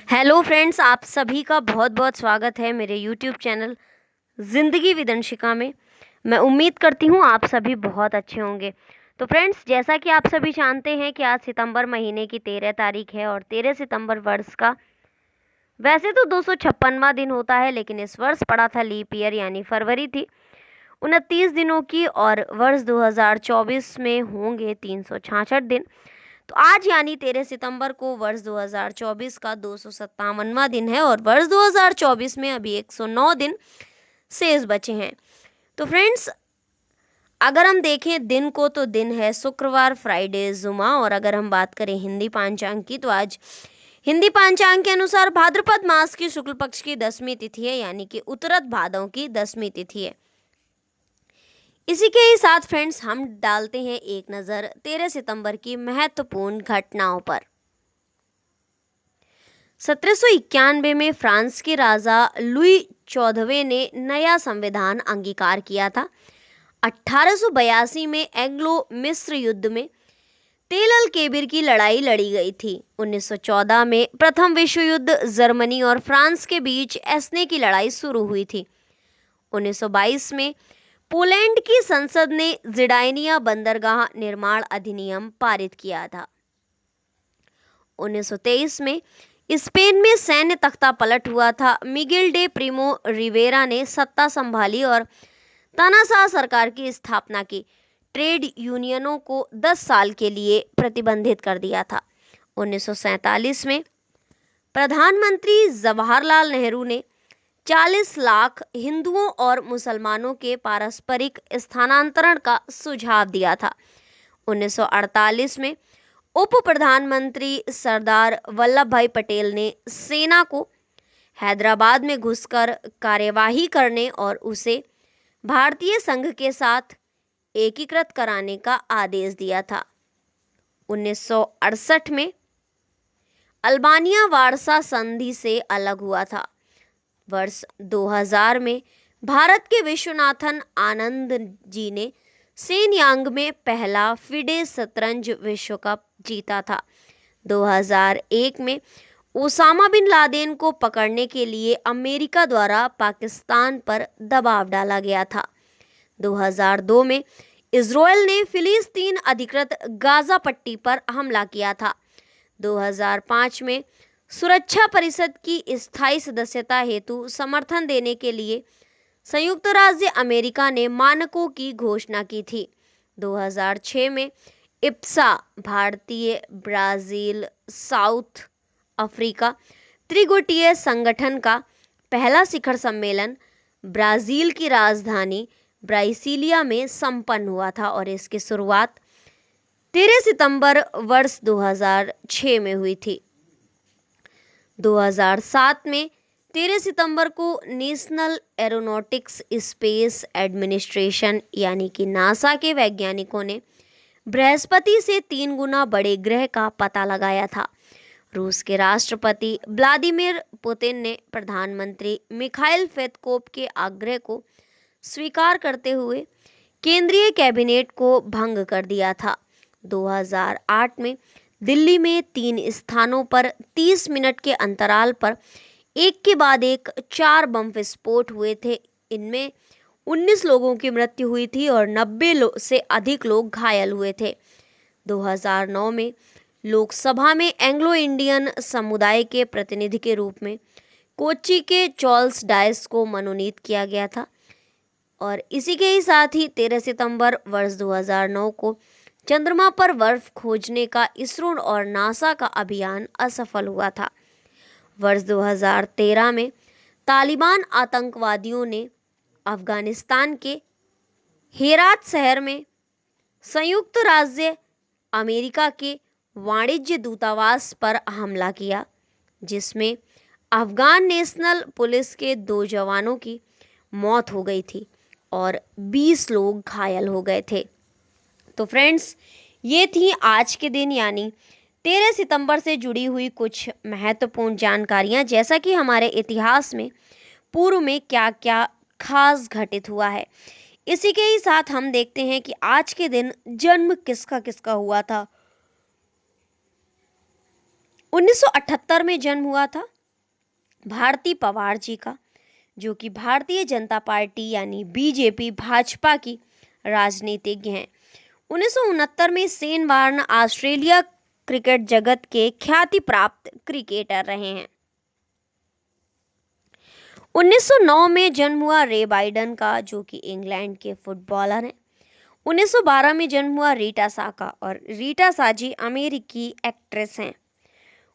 Hello friends, आप सभी का बहुत बहुत स्वागत है मेरे यूट्यूब चैनल ज़िंदगी विदंशिका में। मैं उम्मीद करती हूँ आप सभी बहुत अच्छे होंगे। तो फ्रेंड्स, जैसा कि आप सभी जानते हैं कि आज सितंबर महीने की 13 तारीख है और 13 सितंबर वर्ष का वैसे तो 256वां दिन होता है, लेकिन इस वर्ष पड़ा था लीप ईयर यानी फरवरी थी 29 दिनों की, और वर्ष 2024 में होंगे 366 दिन। तो आज यानी 13 सितंबर को वर्ष 2024 का 257वां दिन है और वर्ष 2024 में अभी 109 दिन शेष बचे हैं। तो फ्रेंड्स, अगर हम देखें दिन को तो दिन है शुक्रवार, फ्राइडे, जुमा। और अगर हम बात करें हिंदी पांचांग की तो आज हिंदी पांचांग के अनुसार भाद्रपद मास की शुक्ल पक्ष की 10वीं तिथि है, यानी कि उत्तरद भादव की 10वीं तिथि है। इसी के ही साथ फ्रेंड्स, हम डालते हैं एक नज़र 13 सितंबर की महत्वपूर्ण घटनाओं पर। 1791 में फ्रांस के राजा लुई 14वें ने नया संविधान अंगीकार किया था। 1882 में एंग्लो मिस्र युद्ध में तेल अल केबिर की लड़ाई लड़ी गई थी। 1914 में प्रथम विश्व युद्ध जर्मनी और फ्रांस के बीच एस्ने की लड़ाई शुरू हुई थी। 1922 में पोलैंड की संसद ने जिडाइनिया बंदरगाह निर्माण अधिनियम पारित किया था। 1923 में स्पेन में सैन्य तख्ता पलट हुआ था। मिगेल डे प्रिमो रिवेरा ने सत्ता संभाली और तानाशाह सरकार की स्थापना की। ट्रेड यूनियनों को 10 साल के लिए प्रतिबंधित कर दिया था। 1947 में प्रधानमंत्री जवाहरलाल नेहरू ने 40 लाख हिंदुओं और मुसलमानों के पारस्परिक स्थानांतरण का सुझाव दिया था। 1948 में उप प्रधानमंत्री सरदार वल्लभ भाई पटेल ने सेना को हैदराबाद में घुसकर कार्यवाही करने और उसे भारतीय संघ के साथ एकीकृत कराने का आदेश दिया था। 1968 में अल्बानिया वारसा संधि से अलग हुआ था। वर्ष 2000 में भारत के विश्वनाथन आनंद जी ने सेनयांग में पहला फिडे शतरंज विश्व कप जीता था। 2001 में ओसामा बिन लादेन को पकड़ने के लिए अमेरिका द्वारा पाकिस्तान पर दबाव डाला गया था। 2002 में इजरायल ने फिलिस्तीन अधिकृत गाजा पट्टी पर हमला किया था। 2005 में सुरक्षा परिषद की स्थायी सदस्यता हेतु समर्थन देने के लिए संयुक्त राज्य अमेरिका ने मानकों की घोषणा की थी। 2006 में इप्सा भारतीय, ब्राजील, साउथ अफ्रीका त्रिगुटीय संगठन का पहला शिखर सम्मेलन ब्राजील की राजधानी ब्रासिलिया में संपन्न हुआ था और इसकी शुरुआत 13 सितंबर वर्ष 2006 में हुई थी। 2007 में 13 सितंबर को नेशनल एरोनॉटिक्स स्पेस एडमिनिस्ट्रेशन यानी कि नासा के वैज्ञानिकों ने बृहस्पति से 3 गुना बड़े ग्रह का पता लगाया था। रूस के राष्ट्रपति व्लादिमीर पुतिन ने प्रधानमंत्री मिखाइल फेदकोव के आग्रह को स्वीकार करते हुए केंद्रीय कैबिनेट को भंग कर दिया था। 2008 में दिल्ली में 3 स्थानों पर 30 मिनट के अंतराल पर एक के बाद एक 4 बम विस्फोट हुए थे। इनमें 19 लोगों की मृत्यु हुई थी और 90 से अधिक लोग घायल हुए थे। 2009 में लोकसभा में एंग्लो इंडियन समुदाय के प्रतिनिधि के रूप में कोच्चि के चार्ल्स डाइस को मनोनीत किया गया था। और इसी के ही साथ ही 13 सितंबर वर्ष 2009 को चंद्रमा पर बर्फ खोजने का इसरो और नासा का अभियान असफल हुआ था। वर्ष 2013 में तालिबान आतंकवादियों ने अफगानिस्तान के हेरात शहर में संयुक्त राज्य अमेरिका के वाणिज्य दूतावास पर हमला किया, जिसमें अफगान नेशनल पुलिस के 2 जवानों की मौत हो गई थी और 20 लोग घायल हो गए थे। तो फ्रेंड्स, ये थी आज के दिन यानी 13 सितंबर से जुड़ी हुई कुछ महत्वपूर्ण जानकारियां, जैसा कि हमारे इतिहास में पूर्व में क्या क्या खास घटित हुआ है। इसी के ही साथ हम देखते हैं कि आज के दिन जन्म किसका किसका हुआ था। 1978 में जन्म हुआ था भारती पवार जी का, जो कि भारतीय जनता पार्टी यानी बीजेपी भाजपा की राजनीतिज्ञ हैं। 1969 में शेन वार्न ऑस्ट्रेलिया क्रिकेट जगत के ख्याति प्राप्त क्रिकेटर रहे हैं। 1909 में जन्म हुआ रे बाइडन का, जो कि इंग्लैंड के फुटबॉलर हैं। 1912 में जन्म हुआ रीटा सा का, और रीटा सा जी अमेरिकी एक्ट्रेस हैं।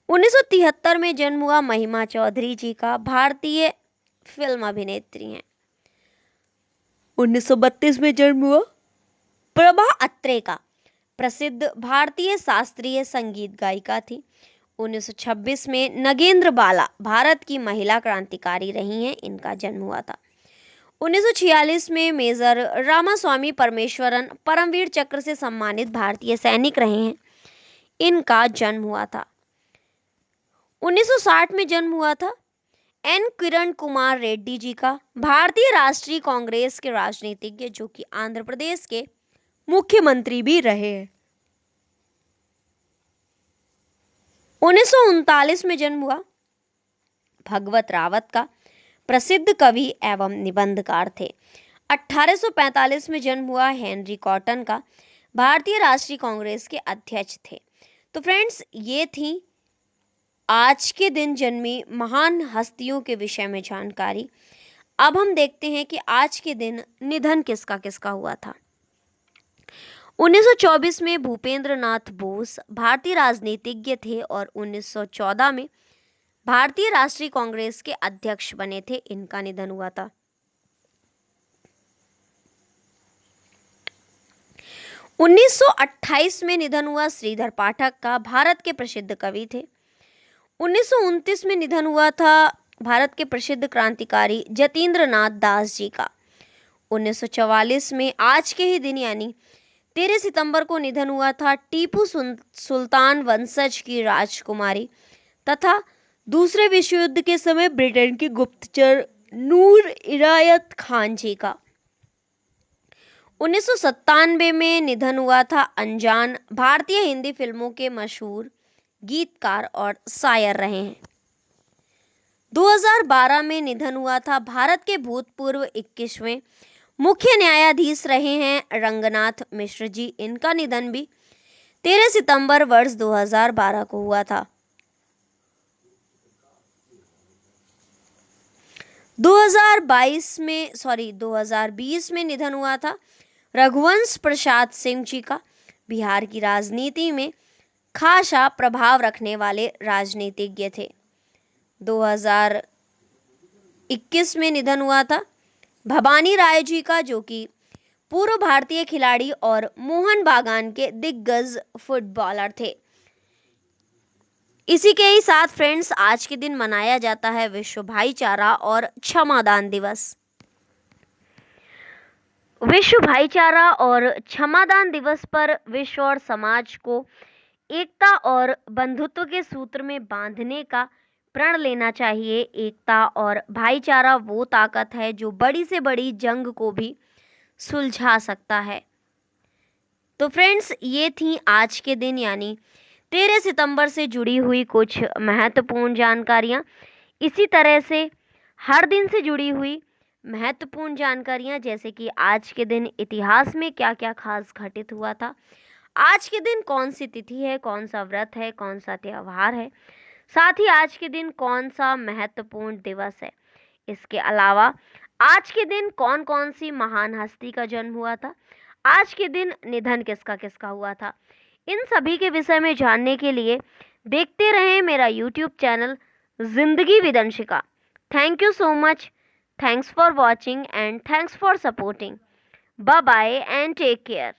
1973 में जन्म हुआ महिमा चौधरी जी का, भारतीय फिल्म अभिनेत्री हैं। 1932 में जन्म हुआ प्रभा अत्रे का, प्रसिद्ध भारतीय शास्त्रीय संगीत गायिका थी। 1926 में नगेंद्र बाला भारत की महिला क्रांतिकारी रही हैं, इनका जन्म हुआ था। 1946 में मेजर रामास्वामी परमेश्वरन परमवीर चक्र से सम्मानित भारतीय सैनिक रहे हैं, इनका जन्म हुआ था। 1960 में जन्म हुआ था एन किरण कुमार रेड्डी जी का, भारतीय राष्ट्रीय कांग्रेस के राजनीतिज्ञ, जो कि आंध्र प्रदेश के मुख्यमंत्री भी रहे हैं। 1939 में जन्म हुआ भगवत रावत का, प्रसिद्ध कवि एवं निबंधकार थे। 1845 में जन्म हुआ हेनरी कॉटन का, भारतीय राष्ट्रीय कांग्रेस के अध्यक्ष थे। तो फ्रेंड्स, ये थी आज के दिन जन्मी महान हस्तियों के विषय में जानकारी। अब हम देखते हैं कि आज के दिन निधन किसका किसका हुआ था। 1924 में भूपेंद्र नाथ बोस भारतीय राजनीतिज्ञ थे और 1914 में भारतीय राष्ट्रीय कांग्रेस के अध्यक्ष बने थे, इनका निधन हुआ था। 1928 में निधन हुआ श्रीधर पाठक का, भारत के प्रसिद्ध कवि थे। 1929 में निधन हुआ था भारत के प्रसिद्ध क्रांतिकारी जतींद्र नाथ दास जी का। 1944 में आज के ही दिन यानी 13 सितंबर को निधन हुआ था टीपू सुल्तान वंशज की राजकुमारी तथा दूसरे विश्व युद्ध के समय ब्रिटेन की गुप्तचर नूर इरायत खान जी का। 1997 में निधन हुआ था अनजान, भारतीय हिंदी फिल्मों के मशहूर गीतकार और शायर रहे हैं। 2012 में निधन हुआ था भारत के भूतपूर्व 21वें मुख्य न्यायाधीश रहे हैं रंगनाथ मिश्र जी, इनका निधन भी 13 सितंबर वर्ष 2012 को हुआ था। 2020 में निधन हुआ था रघुवंश प्रसाद सिंह जी का, बिहार की राजनीति में खासा प्रभाव रखने वाले राजनीतिज्ञ थे। 2021 में निधन हुआ था भवानी राय जी का, जो कि पूर्व भारतीय खिलाड़ी और मोहन बागान के दिग्गज फुटबॉलर थे। इसी के ही साथ फ्रेंड्स, आज के दिन मनाया जाता है विश्व भाईचारा और क्षमादान दिवस। विश्व भाईचारा और क्षमादान दिवस पर विश्व और समाज को एकता और बंधुत्व के सूत्र में बांधने का प्रण लेना चाहिए। एकता और भाईचारा वो ताकत है जो बड़ी से बड़ी जंग को भी सुलझा सकता है। तो फ्रेंड्स, ये थी आज के दिन यानी 13 सितंबर से जुड़ी हुई कुछ महत्वपूर्ण जानकारियाँ। इसी तरह से हर दिन से जुड़ी हुई महत्वपूर्ण जानकारियाँ, जैसे कि आज के दिन इतिहास में क्या क्या खास घटित हुआ था, आज के दिन कौन सी तिथि है, कौन सा व्रत है, कौन सा त्यौहार है, साथ ही आज के दिन कौन सा महत्वपूर्ण दिवस है। इसके अलावा आज के दिन कौन कौन सी महान हस्ती का जन्म हुआ था, आज के दिन निधन किसका किसका हुआ था, इन सभी के विषय में जानने के लिए देखते रहें मेरा यूट्यूब चैनल जिंदगी विदंशिका। Thank you so much, thanks for watching and thanks for supporting. Bye bye and take care.